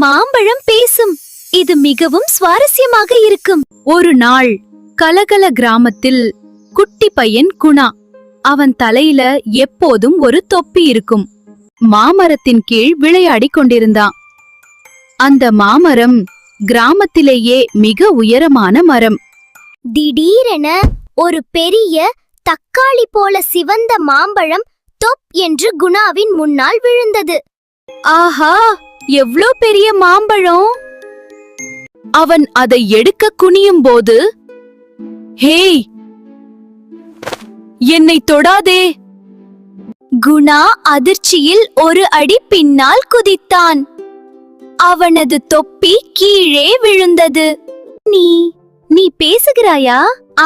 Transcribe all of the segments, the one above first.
மாம்பழம் பேசும். இது மிகவும் சுவாரஸ்யமாக இருக்கும். ஒரு நாள் கலகல கிராமத்தில் குட்டி பையன் குணா. அவன் தலையில எப்போதும் ஒரு தொப்பி இருக்கும். மாமரத்தின் கீழ் விளையாடிக் கொண்டிருந்தான். அந்த மாமரம் கிராமத்திலேயே மிக உயரமான மரம். திடீரென ஒரு பெரிய தக்காளி போல சிவந்த மாம்பழம் தொப் என்று குணாவின் முன்னால் விழுந்தது. ஆஹா, எவ்ளோ பெரிய மாம்பழம்! அவன் அதை எடுக்க குனியும் போது, ஹேய், என்னை தொடாதே! குணா அதிர்ச்சியில் ஒரு அடி பின்னால் குதித்தான். அவனது தொப்பி கீழே விழுந்தது. நீ பேசுகிறாயா?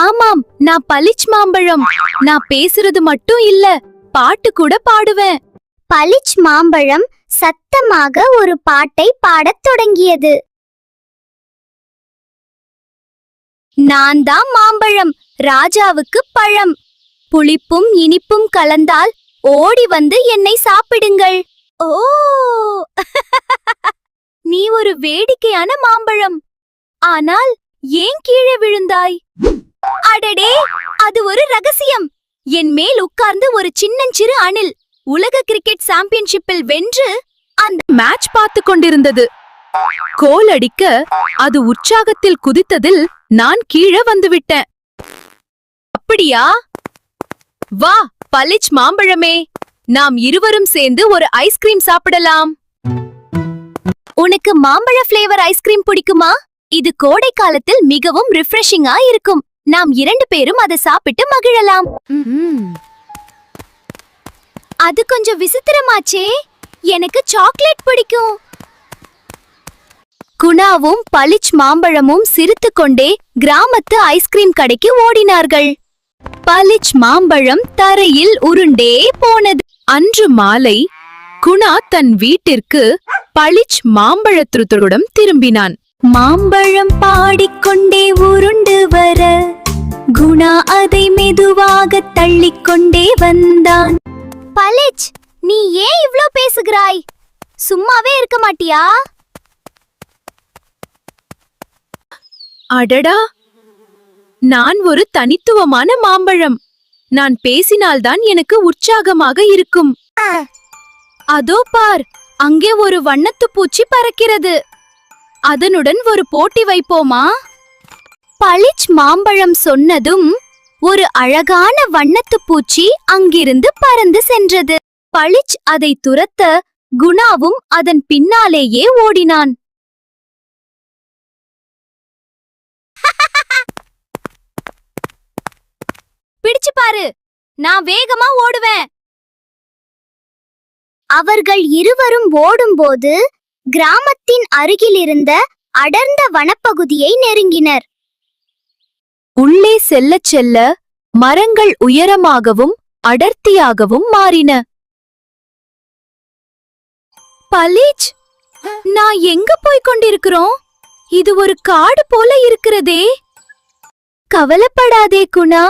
ஆமாம், நான் பளிச் மாம்பழம். நான் பேசுறது மட்டும் இல்ல, பாட்டு கூட பாடுவேன். பளிச் மாம்பழம் சத்தமாக ஒரு பாட்டை பாடத் தொடங்கியது. நான் தான் மாம்பழம், ராஜாவுக்கு பழம். புளிப்பும் இனிப்பும் கலந்தால் ஓடி வந்து என்னை சாப்பிடுங்கள். ஓ, நீ ஒரு வேடிக்கையான மாம்பழம். ஆனால் ஏன் கீழே விழுந்தாய்? அடடே, அது ஒரு ரகசியம். என் மேல் உட்கார்ந்து ஒரு சின்னஞ்சிறு அணில் உலக கிரிக்கெட் சாம்பியன்ஷிப்பில் வென்று அந்த மேட்ச் பார்த்து கொண்டிருந்தது. கோல் அடிக்க அது உற்சாகத்தில் குதித்ததில் நான் கீழே வந்துவிட்டேன். அப்படியா? வா பளிச் மாம்பழமே, நாம் இருவரும் சேர்ந்து ஒரு ஐஸ்கிரீம் சாப்பிடலாம். உனக்கு மாம்பழ ஃப்ளேவர் ஐஸ்கிரீம் பிடிக்குமா? இது கோடை காலத்தில் மிகவும் ரிஃப்ரெஷிங்கா இருக்கும். நாம் 2 பேரும் அதை சாப்பிட்டு மகிழலாம். அது கொஞ்சம் விசித்திரமாச்சே. எனக்கு சாக்லேட் பிடிக்கும். குணாவும் பளிச் மாம்பழமும் சிரித்துக்கொண்டே கிராமத்து ஐஸ்கிரீம் கடைக்கு ஓடினார்கள். பளிச் மாம்பழம் தரையில் உருண்டே போனது. அன்று மாலை குணா தன் வீட்டிற்கு பளிச் மாம்பழத்துடன் திரும்பினான். மாம்பழம் பாடிக்கொண்டே உருண்டு வர குணா அதை மெதுவாக தள்ளிக்கொண்டே வந்தான். பளிச், நீ ஏன் இவ்ளோ பேசுகிறாய்? சும்மாவே இருக்க மாட்டியா? அடடா, நான் ஒரு தனித்துவமான மாம்பழம். நான் பேசினால்தான் எனக்கு உற்சாகமாக இருக்கும். அதோ பார், அங்கே ஒரு வண்ணத்து பூச்சி பறக்கிறது. அதனுடன் ஒரு போட்டி வைப்போமா? பளிச் மாம்பழம் சொன்னதும் ஒரு அழகான வண்ணத்து பூச்சி அங்கிருந்து பறந்து சென்றது. பளிச் அதை துரத்த குணாவும் அதன் பின்னாலேயே ஓடினான். பிடிச்சு பாரு, நான் வேகமா ஓடுவேன். அவர்கள் இருவரும் ஓடும்போது கிராமத்தின் அருகிலிருந்த அடர்ந்த வனப்பகுதியை நெருங்கினர். உள்ளே செல்ல செல்ல மரங்கள் உயரமாகவும் அடர்த்தியாகவும் மாறின. பளிச், நான் எங்க போய் கொண்டிருக்கிறோம்? இது ஒரு காடு போல இருக்கிறதே. கவலைப்படாதே குணா,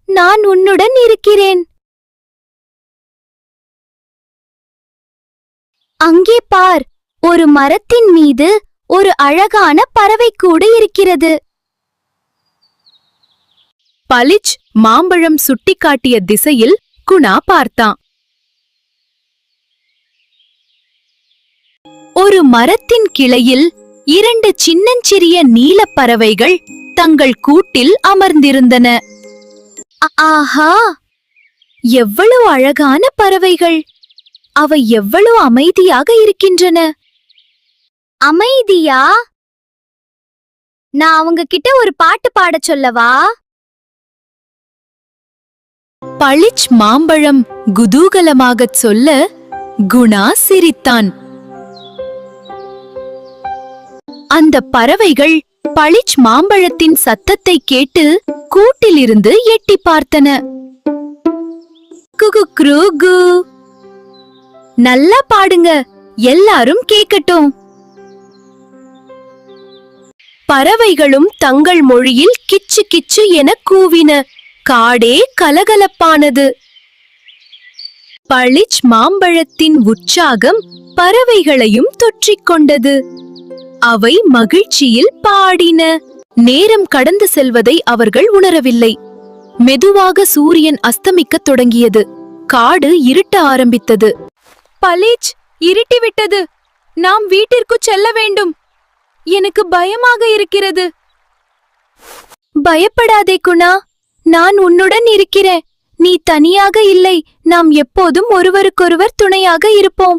நான் உன்னுடன் இருக்கிறேன். அங்கே பார், ஒரு மரத்தின் மீது ஒரு அழகான பறவை கூடு இருக்கிறது. பளிச் மாம்பழம் சுட்டிக்காட்டிய திசையில் குணா பார்த்தான். ஒரு மரத்தின் கிளையில் 2 சின்னஞ்சிறிய நீலப் பறவைகள் தங்கள் கூட்டில் அமர்ந்திருந்தன. ஆஹா, எவ்வளவு அழகான பறவைகள்! அவை எவ்வளவு அமைதியாக இருக்கின்றன. அமைதியா? நான் அவங்க கிட்ட ஒரு பாட்டு பாடச் சொல்லவா? பளிச் மாம்பழம் குதூகலமாகச் சொல்ல குணா சிரித்தான். அந்த பறவைகள் பளிச் மாம்பழத்தின் சத்தத்தை கேட்டு கூட்டிலிருந்து எட்டி பார்த்தன. குகுக்ரூகு, நல்லா பாடுங்க, எல்லாரும் கேட்கட்டும். பறவைகளும் தங்கள் மொழியில் கிச்சு கிச்சு என கூவின. காடே கலகலப்பானது. பளிச் மாம்பழத்தின் உற்சாகம் பறவைகளையும் தொற்றிக் கொண்டது. அவை மகிழ்ச்சியில் பாடின. நேரம் கடந்து செல்வதை அவர்கள் உணரவில்லை. மெதுவாக சூரியன் அஸ்தமிக்கத் தொடங்கியது. காடு இருட்ட ஆரம்பித்தது. பலீச், இருட்டிவிட்டது. நாம் வீட்டிற்கு செல்ல வேண்டும். எனக்கு பயமாக இருக்கிறது. பயப்படாதே குணா, நான் உன்னுடன் இருக்கிறேன். நீ தனியாக இல்லை. நாம் எப்போதும் ஒருவருக்கொருவர் துணையாக இருப்போம்.